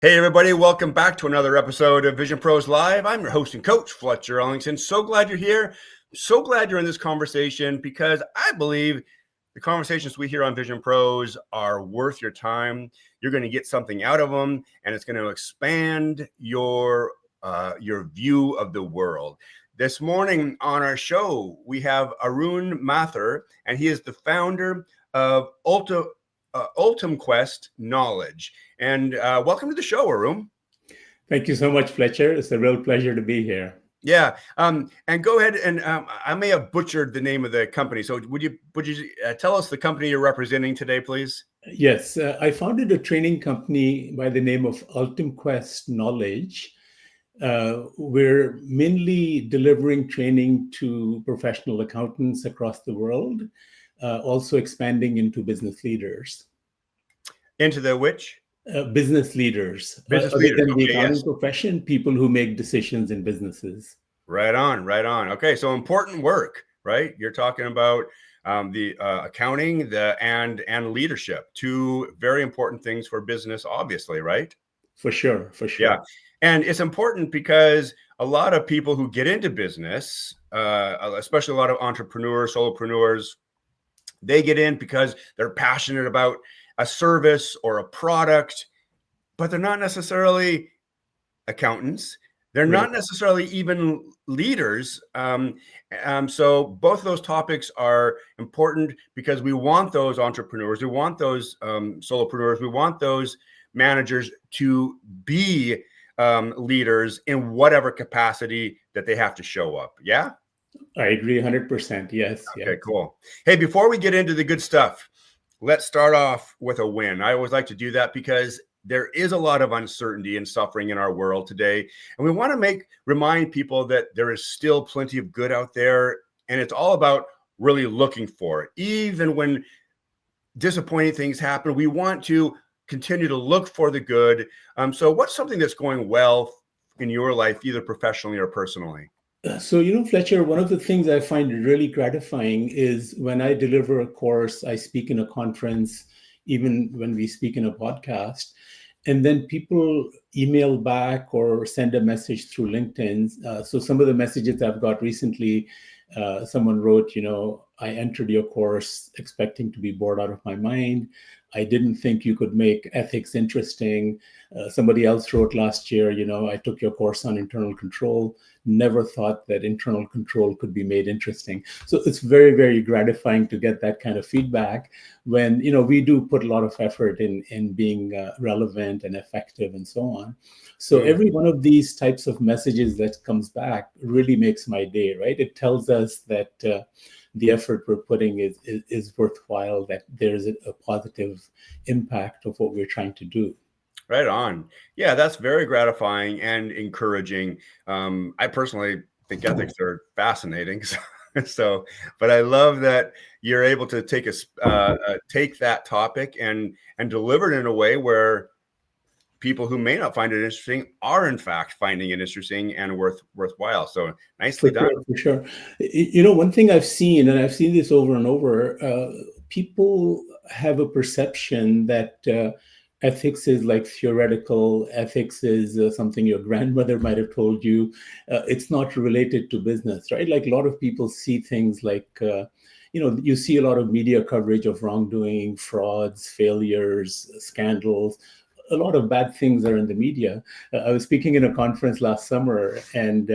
Hey, everybody, welcome back to another episode of Vision Pros Live. I'm your host and coach, Fletcher Ellingson. So glad you're here. So glad you're in this conversation because I believe the conversations we hear on Vision Pros are worth your time. You're going to get something out of them, and it's going to expand your view of the world. This morning on our show, we have Arun Mathur, and he is the founder of Ultim Quest Knowledge. And welcome to the show, Arun. Thank you so much, Fletcher. It's a real pleasure to be here. Yeah, and go ahead and I may have butchered the name of the company. So would you tell us the company you're representing today, please? Yes, I founded a training company by the name of Ultim Quest Knowledge. We're mainly delivering training to professional accountants across the world, also expanding into business leaders. Into the which? Business leaders, Business other leaders. than the Okay, accounting yes. profession, people who make decisions in businesses. Right on, right on. Okay, so important work, right? You're talking about the accounting, and leadership, two very important things for business, obviously, right? For sure, for Yeah, sure. and it's important because a lot of people who get into business, especially a lot of entrepreneurs, solopreneurs, they get in because they're passionate about a service or a product, but they're not necessarily accountants. They're Right. not necessarily even leaders. So both of those topics are important because we want those entrepreneurs, we want those solopreneurs, we want those managers to be leaders in whatever capacity that they have to show up. Yeah. I agree 100%. Yes, yes. Okay, cool. Hey, before we get into the good stuff, let's start off with a win. I always like to do that because there is a lot of uncertainty and suffering in our world today. And we want to remind people that there is still plenty of good out there. And it's all about really looking for it. Even when disappointing things happen, we want to continue to look for the good. So what's something that's going well in your life, either professionally or personally? So, Fletcher, one of the things I find really gratifying is when I deliver a course, I speak in a conference, even when we speak in a podcast, and then people email back or send a message through LinkedIn. So some of the messages I've got recently, someone wrote, I entered your course expecting to be bored out of my mind. I didn't think you could make ethics interesting. Somebody else wrote last year, I took your course on internal control, never thought that internal control could be made interesting. So it's very, very gratifying to get that kind of feedback when, we do put a lot of effort in being relevant and effective and so on. So every one of these types of messages that comes back really makes my day, right? It tells us that the effort we're putting is worthwhile, that there's a positive impact of what we're trying to do. Right on. Yeah, that's very gratifying and encouraging. I personally think ethics are fascinating. So, but I love that you're able to take that topic and deliver it in a way where people who may not find it interesting are in fact finding it interesting and worthwhile. So nicely done. For sure. One thing I've seen, and I've seen this over and over, people have a perception that ethics is like theoretical. Ethics is something your grandmother might have told you. It's not related to business, right? Like a lot of people see things like, you see a lot of media coverage of wrongdoing, frauds, failures, scandals. A lot of bad things are in the media. I was speaking in a conference last summer, and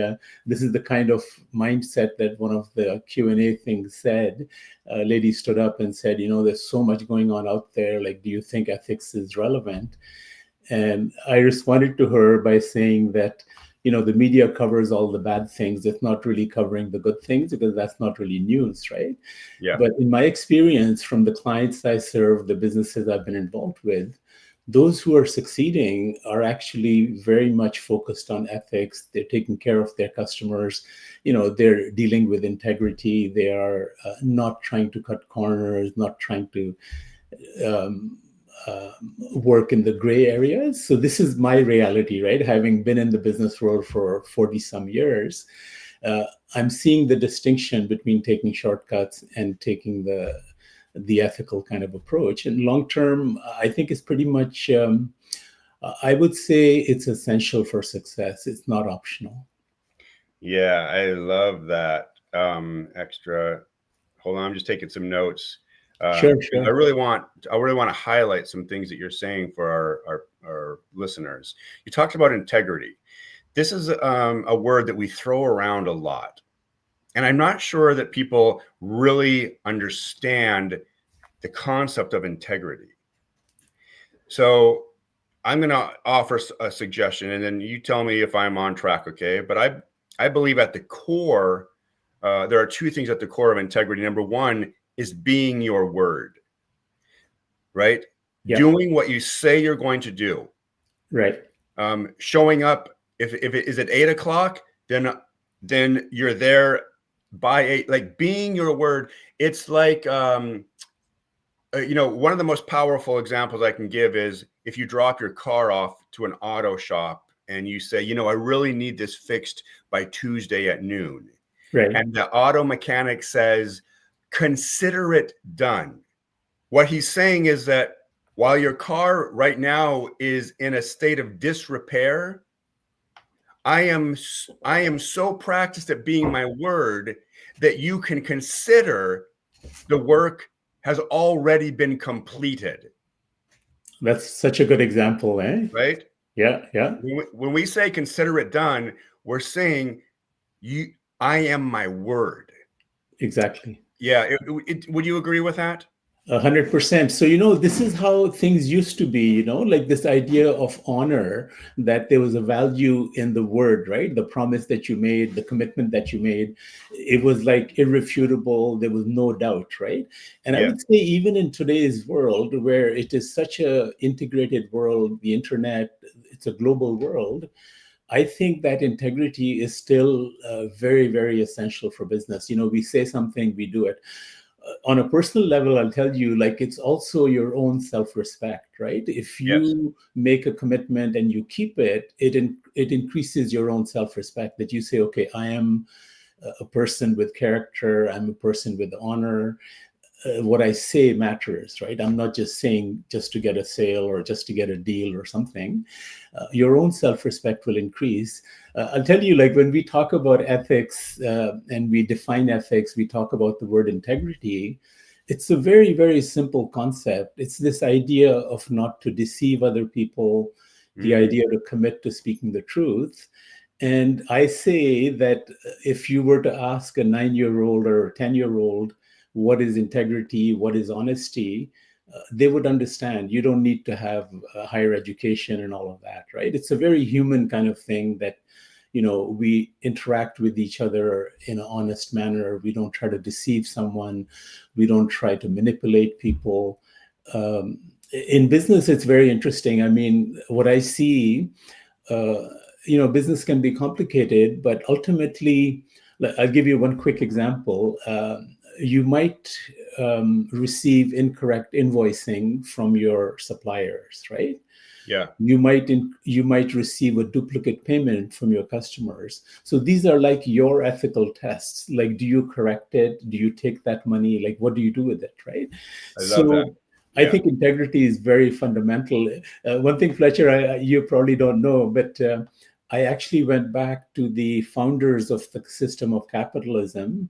this is the kind of mindset that one of the Q&A things said. A lady stood up and said, there's so much going on out there. Like, do you think ethics is relevant? And I responded to her by saying that, the media covers all the bad things. It's not really covering the good things because that's not really news, right? Yeah. But in my experience from the clients I serve, the businesses I've been involved with, those who are succeeding are actually very much focused on ethics. They're taking care of their customers. They're dealing with integrity. They are not trying to cut corners, not trying to work in the gray areas. So this is my reality, right? Having been in the business world for 40 some years, I'm seeing the distinction between taking shortcuts and taking the ethical kind of approach. And long term, I think is pretty much I would say it's essential for success. It's not optional. Yeah, I love that. Extra. Hold on, I'm just taking some notes. Sure, Because sure. I really want to highlight some things that you're saying for our listeners. You talked about integrity. This is a word that we throw around a lot, and I'm not sure that people really understand the concept of integrity. So I'm going to offer a suggestion, and then you tell me if I'm on track, okay? But I believe at the core, there are two things at the core of integrity. Number one is being your word, right? Yeah, Doing what you say you're going to do. right. Showing up. If it is at 8 o'clock, then you're there by 8. Like being your word. It's like one of the most powerful examples I can give is if you drop your car off to an auto shop and you say, I really need this fixed by Tuesday at noon. Right. And the auto mechanic says, consider it done. What he's saying is that while your car right now is in a state of disrepair, I am so practiced at being my word that you can consider the work has already been completed. That's such a good example, eh? Right? Yeah, yeah. When we say consider it done, we're saying I am my word. Exactly. Yeah. Would you agree with that? 100%. So, this is how things used to be, like this idea of honor, that there was a value in the word, right? The promise that you made, the commitment that you made, it was like irrefutable. There was no doubt, right? And I Yeah. would say even in today's world, where it is such a integrated world, the internet, it's a global world. I think that integrity is still very, very essential for business. We say something, we do it. On a personal level, I'll tell you, like, it's also your own self-respect, right? If Yes. you make a commitment and you keep it, it increases your own self-respect, that you say, okay, I am a person with character, I'm a person with honor. What I say matters, right? I'm not just saying just to get a sale or just to get a deal or something. Your own self-respect will increase. I'll tell you, like, when we talk about ethics and we define ethics, we talk about the word integrity. It's a very, very simple concept. It's this idea of not to deceive other people, the idea to commit to speaking the truth. And I say that if you were to ask a 9-year-old or a 10-year-old, what is integrity, what is honesty, they would understand. You don't need to have a higher education and all of that, right? It's a very human kind of thing that, we interact with each other in an honest manner. We don't try to deceive someone. We don't try to manipulate people. In business, it's very interesting. I mean, what I see, business can be complicated, but ultimately, I'll give you one quick example. You might receive incorrect invoicing from your suppliers, right? Yeah. You might receive a duplicate payment from your customers. So these are like your ethical tests. Like, do you correct it? Do you take that money? Like, what do you do with it, right? I love that. So I Yeah. think integrity is very fundamental. One thing, Fletcher, you probably don't know, but I actually went back to the founders of the system of capitalism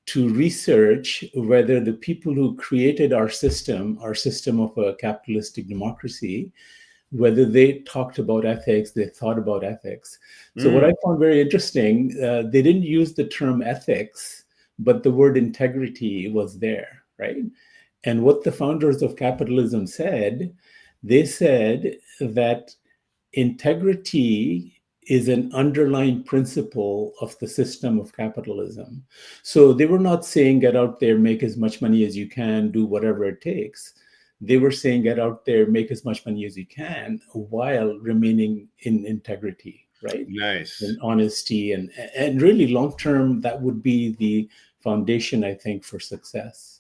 to research whether the people who created our system of a capitalistic democracy, whether they talked about ethics, they thought about ethics. So what I found very interesting, they didn't use the term ethics, but the word integrity was there, right? And what the founders of capitalism said, they said that integrity is an underlying principle of the system of capitalism. So they were not saying get out there, make as much money as you can, do whatever it takes. They were saying get out there, make as much money as you can while remaining in integrity, right? Nice. And honesty, and really long term, that would be the foundation, I think, for success.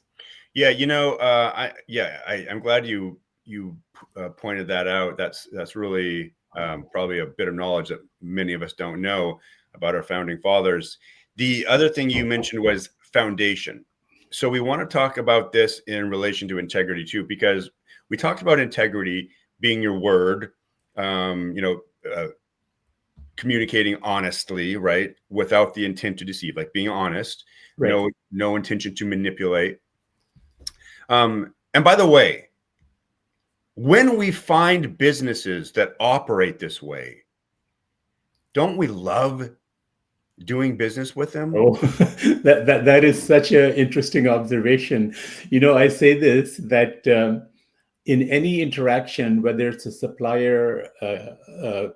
Yeah. I'm glad you pointed that out. That's really probably a bit of knowledge that many of us don't know about our founding fathers. The other thing you mentioned was foundation. So we want to talk about this in relation to integrity too, because we talked about integrity being your word, communicating honestly, right, without the intent to deceive, like being honest, Right. no intention to manipulate. And by the way, when we find businesses that operate this way, don't we love doing business with them? Oh, that is such an interesting observation. I say this that in any interaction, whether it's a supplier,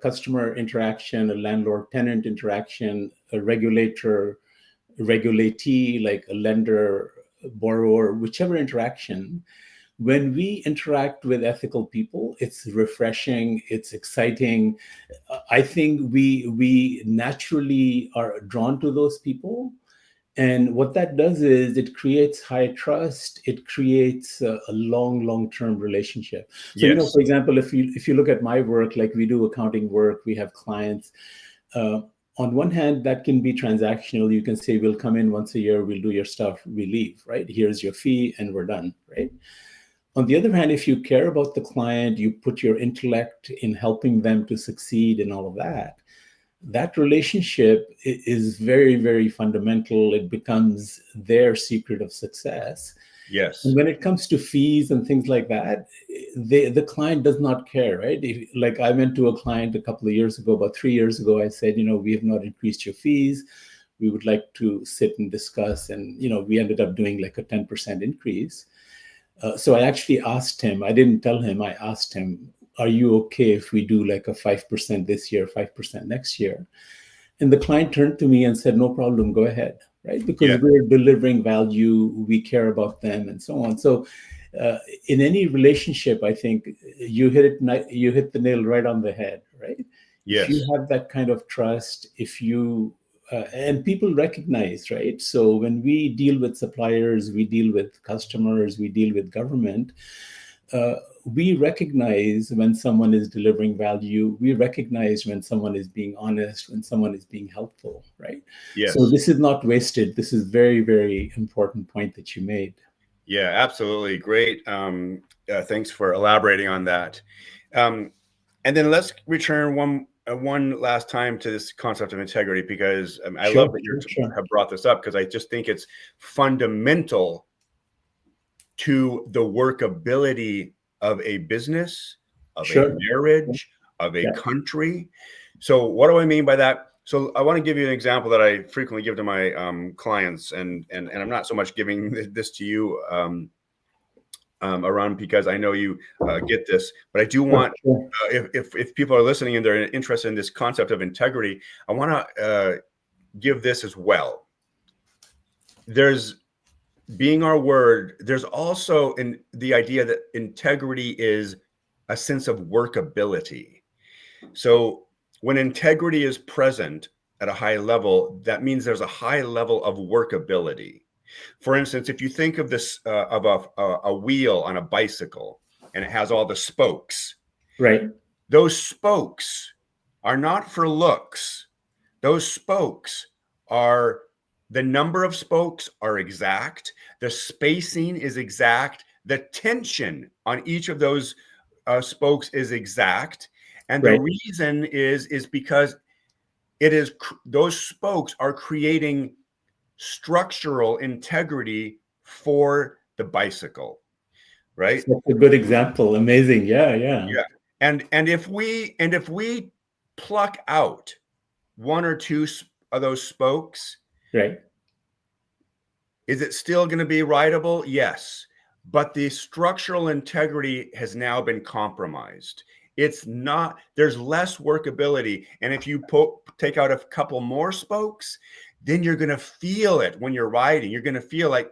customer interaction, a landlord-tenant interaction, a regulator, regulatee, like a lender, borrower, whichever interaction, when we interact with ethical people, it's refreshing, it's exciting. I think we naturally are drawn to those people. And what that does is it creates high trust. It creates a long-term relationship. So, Yes. for example, if you look at my work, like we do accounting work, we have clients. Uh, on one hand, that can be transactional. You can say, we'll come in once a year, we'll do your stuff, we leave, right? Here's your fee, and we're done, right? On the other hand, if you care about the client, you put your intellect in helping them to succeed and all of that, that relationship is very, very fundamental. It becomes their secret of success. Yes. And when it comes to fees and things like that, the client does not care, right? Like I went to a client a couple of years ago, about 3 years ago, I said, we have not increased your fees. We would like to sit and discuss. And, we ended up doing like a 10% increase. So I actually asked him, I didn't tell him, I asked him, are you okay if we do like a 5% this year, 5% next year? And the client turned to me and said, no problem, go ahead, right? Because we're delivering value, we care about them and so on. So in any relationship, I think you hit the nail right on the head, right? Yes. If you have that kind of trust, and people recognize, right? So when we deal with suppliers, we deal with customers, we deal with government, we recognize when someone is delivering value. We recognize when someone is being honest, when someone is being helpful, right? Yes. So this is not wasted. This is very, very important point that you made. Yeah, absolutely. Great. Thanks for elaborating on that. And then let's return one last time to this concept of integrity, because I love that you have brought this up, because I just think it's fundamental to the workability of a business, of a marriage, of a country. So what do I mean by that? So I want to give you an example that I frequently give to my clients, and I'm not so much giving this to you, Arun, because I know you get this, but I do want, if people are listening and they're interested in this concept of integrity, I want to give this as well. There's being our word. There's also in the idea that integrity is a sense of workability. So when integrity is present at a high level, that means there's a high level of workability. For instance, if you think of this of a wheel on a bicycle, and it has all the spokes, right? Those spokes are not for looks. Those spokes are, the number of spokes are exact. The spacing is exact. The tension on each of those spokes is exact. And the reason is because those spokes are creating structural integrity for the bicycle, right? That's a good example. Amazing. Yeah. And if we pluck out one or two of those spokes, right, is it still going to be rideable? Yes, but the structural integrity has now been compromised. It's not, there's less workability. And if you take out a couple more spokes, then you're going to feel it when you're riding. You're going to feel like,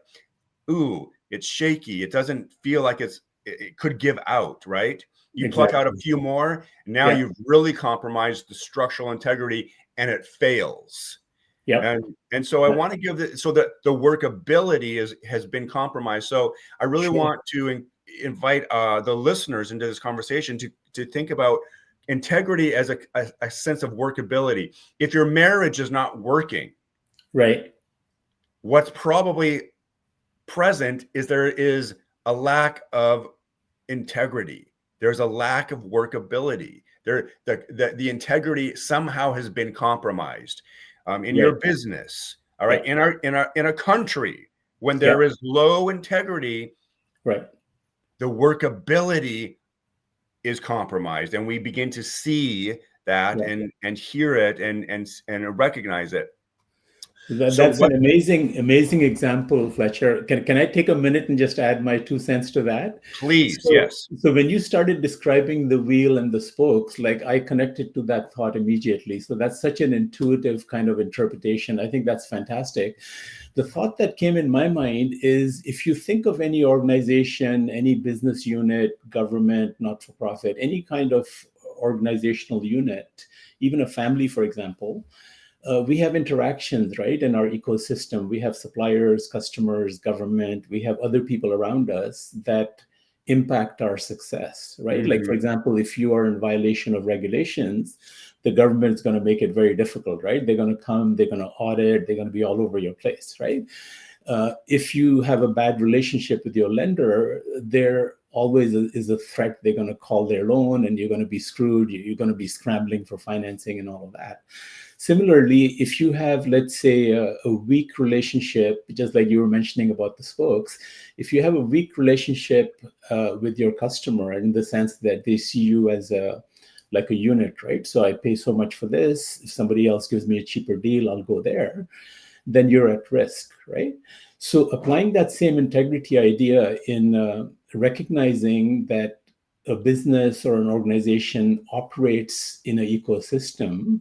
ooh, it's shaky. It doesn't feel like it could give out, right? You pluck out a few more, now you've really compromised the structural integrity, and it fails. And so I want to give that, so that the workability has been compromised. So I really want to invite the listeners into this conversation to think about integrity as a sense of workability. If your marriage is not working, right, what's probably present is there is a lack of integrity. There's a lack of workability. The integrity somehow has been compromised in Right. your business. All right, Yeah. in a country when Yeah. there is low integrity, Right. the workability is compromised, and we begin to see that Right. and hear it and recognize it. So That's what? an amazing example, Fletcher. Can I take a minute and just add my 2 cents to that? Please, So, yes, so when you started describing the wheel and the spokes, like I connected to that thought immediately. So that's such an intuitive kind of interpretation. I think that's fantastic. The thought that came in my mind is if you think of any organization, any business unit, government, not for profit, any kind of organizational unit, even a family, for example, we have interactions, right, in our ecosystem. We have suppliers, customers, government. We have other people around us that impact our success, right? Like, for hmm example, if you are in violation of regulations, the government is going to make it very difficult, right? They're going to come, they're going to audit, they're going to be all over your place, right? If you have a bad relationship with your lender, there always is a threat they're going to call their loan and you're going to be screwed. You're going to be scrambling for financing and all of that. Similarly, if you have, let's say, a weak relationship, just like you were mentioning about the spokes, if you have a weak relationship with your customer in the sense that they see you as like a unit, right? So I pay so much for this. If somebody else gives me a cheaper deal, I'll go there. Then you're at risk, right? So applying that same integrity idea in recognizing that a business or an organization operates in an ecosystem,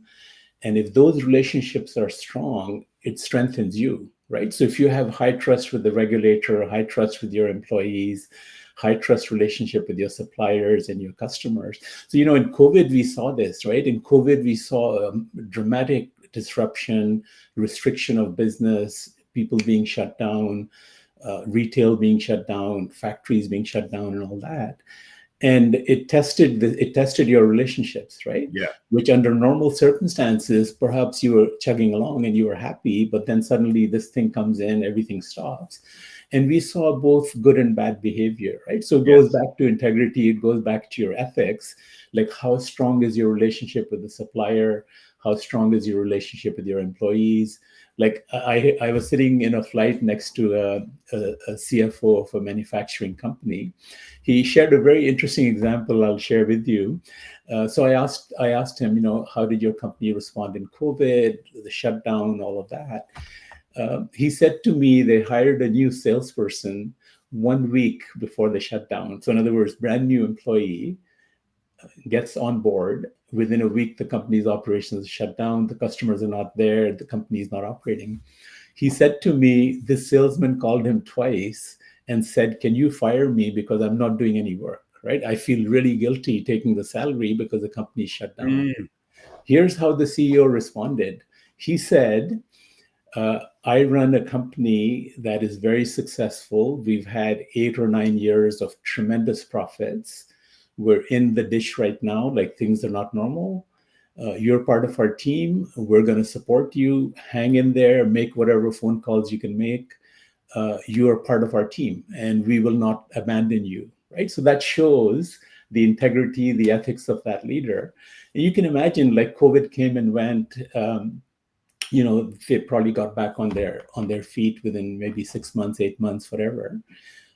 and if those relationships are strong, it strengthens you, right? So if you have high trust with the regulator, high trust with your employees, high trust relationship with your suppliers and your customers. So, in COVID, we saw this, right? In COVID, we saw dramatic disruption, restriction of business, people being shut down, retail being shut down, factories being shut down, and all that. And it tested your relationships, right? yeah, Which under normal circumstances, perhaps you were chugging along and you were happy, but then suddenly this thing comes in, everything stops. And we saw both good and bad behavior, right? So it goes yes, back to integrity, it goes back to your ethics, like how strong is your relationship with the supplier, how strong is your relationship with your employees. Like I was sitting in a flight next to a CFO of a manufacturing company. He shared a very interesting example I'll share with you. So I asked him, how did your company respond in COVID, the shutdown, all of that? He said to me they hired a new salesperson 1 week before the shutdown. So in other words, brand new employee gets on board. Within a week, the company's operations shut down. The customers are not there. The company is not operating. He said to me, this salesman called him twice and said, can you fire me because I'm not doing any work, right? I feel really guilty taking the salary because the company shut down. mm, Here's how the CEO responded. He said, I run a company that is very successful. We've had 8 or 9 years of tremendous profits. We're in the dish right now, like things are not normal. You're part of our team. We're going to support you. Hang in there, make whatever phone calls you can make. You are part of our team and we will not abandon you, right? So that shows the integrity, the ethics of that leader. And you can imagine, like COVID came and went. They probably got back on their feet within maybe 6 months, 8 months, whatever.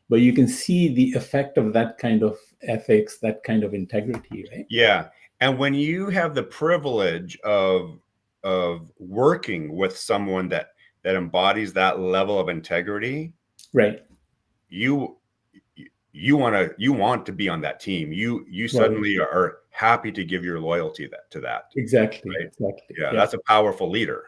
But you can see the effect of that kind of ethics, that kind of integrity, right? yeah. And when you have the privilege of working with someone that embodies that level of integrity, Right. you want to be on that team. You Right. suddenly are happy to give your loyalty to that, Exactly. right? Exactly. Yeah, Yeah. that's a powerful leader.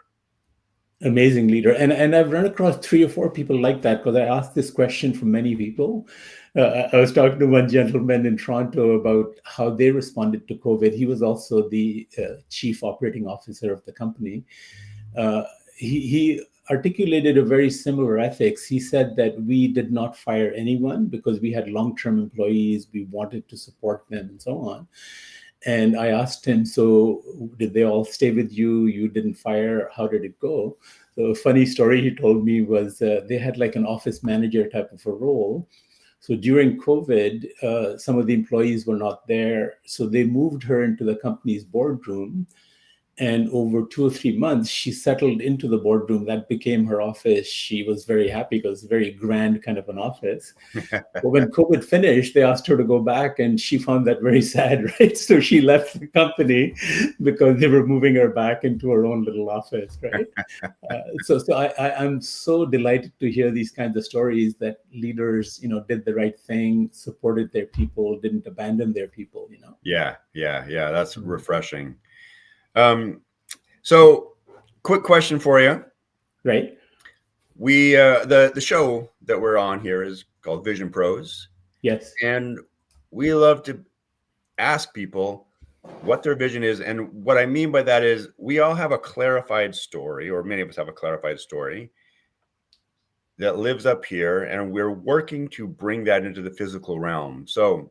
Amazing leader. And I've run across 3 or 4 people like that because I asked this question from many people. I was talking to one gentleman in Toronto about how they responded to COVID. He was also the chief operating officer of the company. Uh, he articulated a very similar ethics. He said that we did not fire anyone because we had long-term employees. We wanted to support them and so on. And I asked him, so did they all stay with you? You didn't fire? How did it go? So a funny story he told me was they had like an office manager type of a role. So during COVID, some of the employees were not there. So they moved her into the company's boardroom. And over 2 or 3 months, she settled into the boardroom. That became her office. She was very happy because it's a very grand kind of an office. But when COVID finished, they asked her to go back, and she found that very sad, right? So she left the company because they were moving her back into her own little office, right? I'm so delighted to hear these kinds of stories that leaders, did the right thing, supported their people, didn't abandon their people, Yeah. That's refreshing. So quick question for you. Right. We, the show that we're on here is called Vision Pros. Yes. And we love to ask people what their vision is. And what I mean by that is we all have a clarified story, or many of us have a clarified story that lives up here, and we're working to bring that into the physical realm. So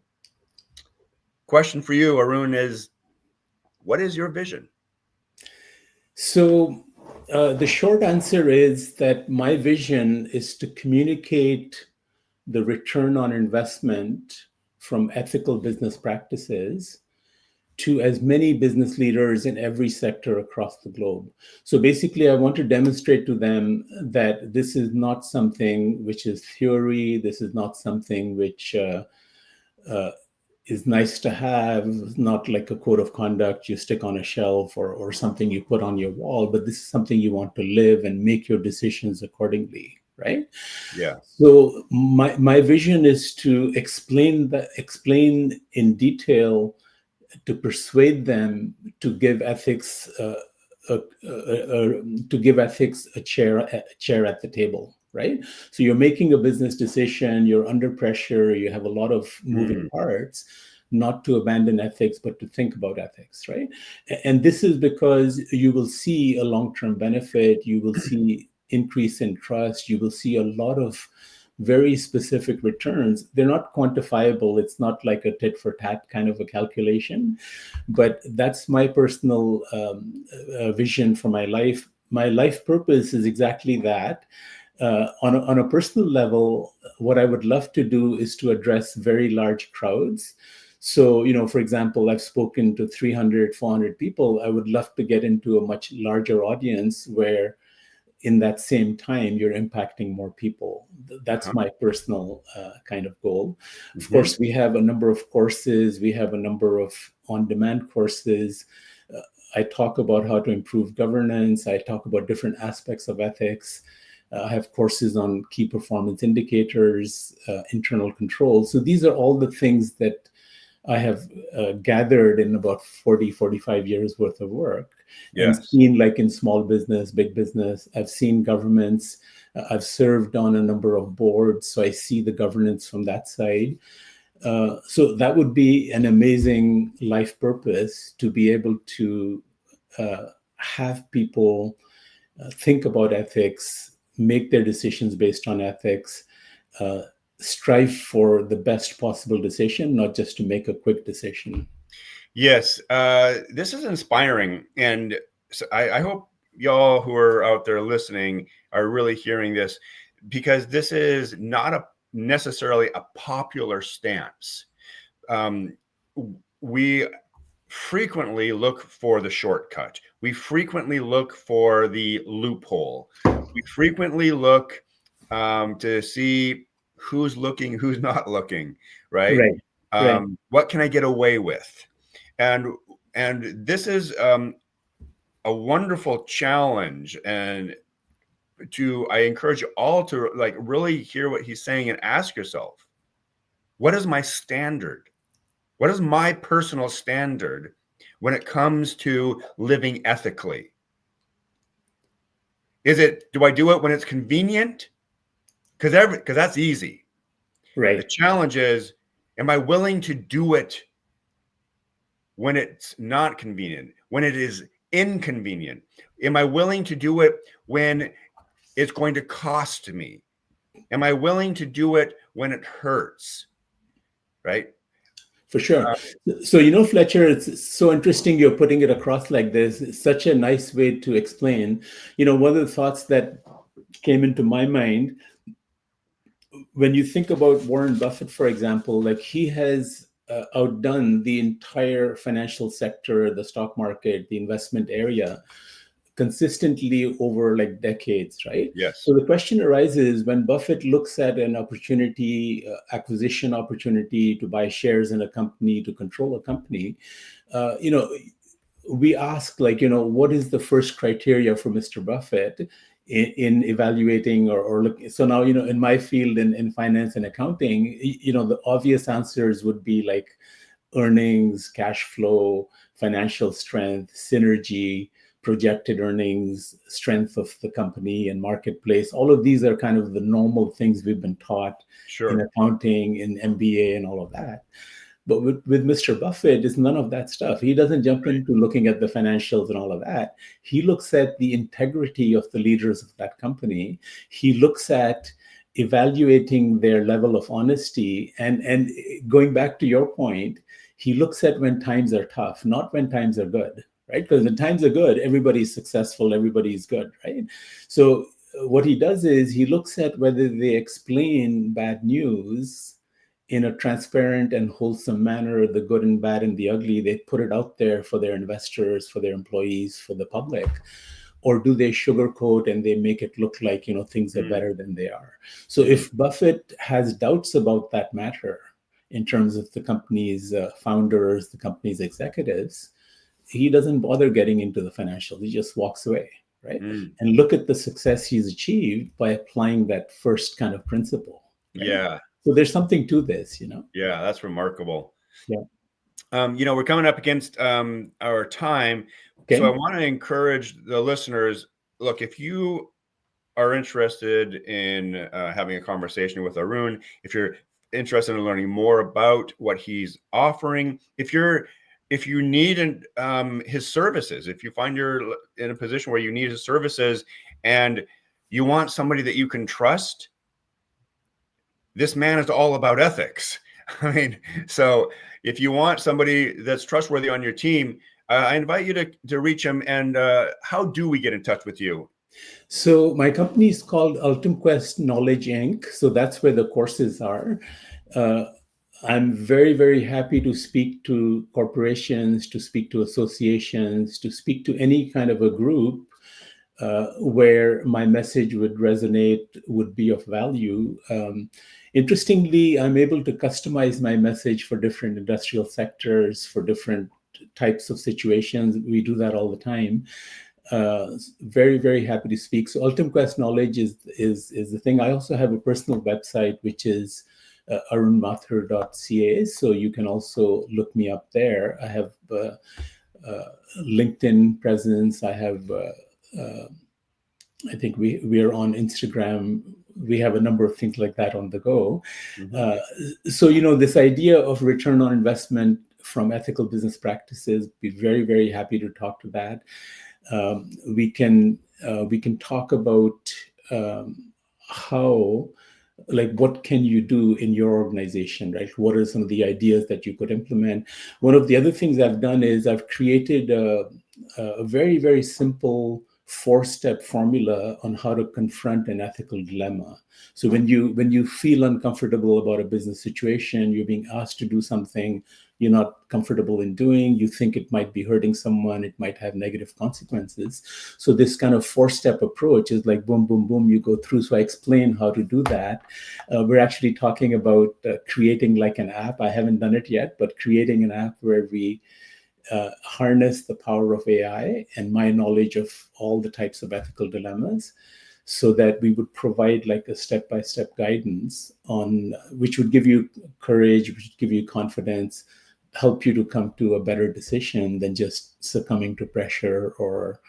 question for you, Arun, is what is your vision? So the short answer is that my vision is to communicate the return on investment from ethical business practices to as many business leaders in every sector across the globe. So basically, I want to demonstrate to them that this is not something which is theory. This is not something which is nice to have, not like a code of conduct you stick on a shelf or something you put on your wall, but this is something you want to live and make your decisions accordingly, right? Yeah. So my vision is to explain in detail, to persuade them to give ethics a chair at the table. Right? So you're making a business decision, you're under pressure, you have a lot of moving parts, not to abandon ethics, but to think about ethics, right? And this is because you will see a long-term benefit, you will see increase in trust, you will see a lot of very specific returns. They're not quantifiable. It's not like a tit for tat kind of a calculation, but that's my personal vision for my life. My life purpose is exactly that. On a personal level, what I would love to do is to address very large crowds. So, for example, I've spoken to 300, 400 people. I would love to get into a much larger audience where in that same time, you're impacting more people. That's my personal kind of goal. Of course, we have a number of courses. We have a number of on-demand courses. I talk about how to improve governance. I talk about different aspects of ethics. I have courses on key performance indicators, internal controls. So these are all the things that I have gathered in about 40, 45 years worth of work. Yes. And seen, like in small business, big business. I've seen governments. I've served on a number of boards, so I see the governance from that side. So that would be an amazing life purpose, to be able to have people think about ethics, make their decisions based on ethics, strive for the best possible decision, not just to make a quick decision. Yes, this is inspiring. And so I hope y'all who are out there listening are really hearing this, because this is not necessarily a popular stance. We frequently look for the shortcut. We frequently look for the loophole. We frequently look to see who's looking, who's not looking, right? Right. What can I get away with? And this is a wonderful challenge. And I encourage you all to really hear what he's saying and ask yourself, what is my standard? What is my personal standard when it comes to living ethically? Do I do it when it's convenient? Because that's easy. Right. The challenge is, am I willing to do it when it's not convenient, when it is inconvenient? Am I willing to do it when it's going to cost me? Am I willing to do it when it hurts? Right? For sure. So, Fletcher, it's so interesting you're putting it across like this. It's such a nice way to explain. One of the thoughts that came into my mind when you think about Warren Buffett, for example, like he has outdone the entire financial sector, the stock market, the investment area consistently over like decades, right? Yes. So the question arises when Buffett looks at an opportunity, acquisition opportunity to buy shares in a company, to control a company, you know, we ask like, you know, what is the first criteria for Mr. Buffett in evaluating or look? So now, you know, in my field in finance and accounting, you know, the obvious answers would be like earnings, cash flow, financial strength, synergy, projected earnings, strength of the company and marketplace. All of these are kind of the normal things we've been taught in accounting, in MBA and all of that. But with Mr. Buffett, it's none of that stuff. He doesn't jump into looking at the financials and all of that. He looks at the integrity of the leaders of that company. He looks at evaluating their level of honesty. And going back to your point, he looks at when times are tough, not when times are good, right? Because when times are good, everybody's successful, everybody's good, right? So what he does is he looks at whether they explain bad news in a transparent and wholesome manner, the good and bad and the ugly. They put it out there for their investors, for their employees, for the public. Or do they sugarcoat and they make it look like, you know, things are better than they are? So if Buffett has doubts about that matter in terms of the company's founders, the company's executives, he doesn't bother getting into the financials. He just walks away, right? And look at the success he's achieved by applying that first kind of principle. Right? Yeah. So there's something to this, you know? Yeah, that's remarkable. Yeah. You know, we're coming up against our time. Okay. So I want to encourage the listeners, look, if you are interested in having a conversation with Arun, if you're interested in learning more about what he's offering, if you need his services, if you find you're in a position where you need his services and you want somebody that you can trust, this man is all about ethics. I mean, so if you want somebody that's trustworthy on your team, I invite you to reach him. And how do we get in touch with you? So my company is called UltimQuest Knowledge Inc. So that's where the courses are. I'm very, very happy to speak to corporations, to speak to associations, to speak to any kind of a group where my message would resonate, would be of value. Interestingly, I'm able to customize my message for different industrial sectors, for different types of situations. We do that all the time. Very, very happy to speak. So UltimQuest Knowledge is the thing. I also have a personal website, which is arunmathur.ca. So you can also look me up there. I have LinkedIn presence. I have, I think we are on Instagram. We have a number of things like that on the go. So, you know, this idea of return on investment from ethical business practices, be very, very happy to talk to that. We can talk about how, like, what can you do in your organization, right? What are some of the ideas that you could implement? One of the other things I've done is I've created a very, very simple 4-step formula on how to confront an ethical dilemma. So when you feel uncomfortable about a business situation, you're being asked to do something you're not comfortable in doing, you think it might be hurting someone, it might have negative consequences. So this kind of 4-step approach is like boom, boom, boom, you go through. So I explain how to do that. We're actually talking about creating like an app. I haven't done it yet, but creating an app where we harness the power of AI and my knowledge of all the types of ethical dilemmas, so that we would provide like a step-by-step guidance on which would give you courage, which would give you confidence, help you to come to a better decision than just succumbing to pressure or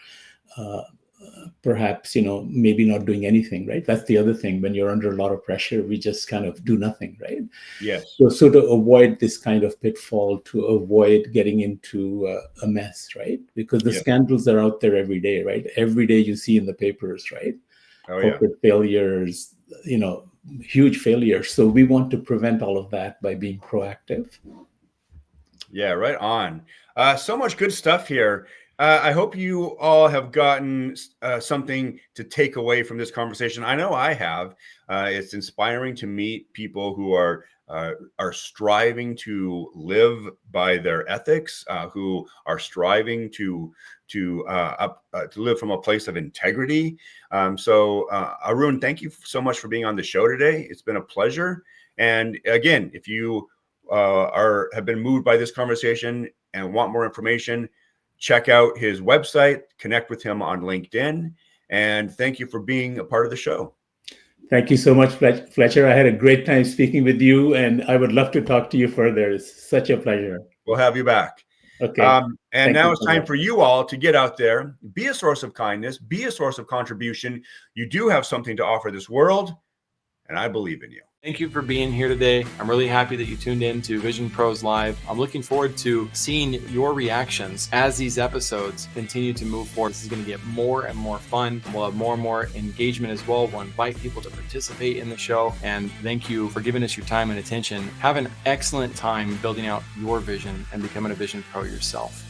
perhaps, you know, maybe not doing anything, right? That's the other thing. When you're under a lot of pressure, we just kind of do nothing, right? Yes. So to avoid this kind of pitfall, to avoid getting into a mess, right? Because the scandals are out there every day, right? Every day you see in the papers, right? Corporate failures, you know, huge failures. So we want to prevent all of that by being proactive. Yeah, right on. So much good stuff here. I hope you all have gotten something to take away from this conversation. I know I have. It's inspiring to meet people who are striving to live by their ethics, who are striving to live from a place of integrity. So, Arun, thank you so much for being on the show today. It's been a pleasure. And again, if you have been moved by this conversation and want more information, check out his website, connect with him on LinkedIn, and thank you for being a part of the show. Thank you so much, Fletcher. I had a great time speaking with you, and I would love to talk to you further. It's such a pleasure. We'll have you back. Okay. And now it's time for you all to get out there, be a source of kindness, be a source of contribution. You do have something to offer this world, and I believe in you. Thank you for being here today. I'm really happy that you tuned in to Vision Pros Live. I'm looking forward to seeing your reactions as these episodes continue to move forward. This is going to get more and more fun. We'll have more and more engagement as well. We'll invite people to participate in the show. And thank you for giving us your time and attention. Have an excellent time building out your vision and becoming a Vision Pro yourself.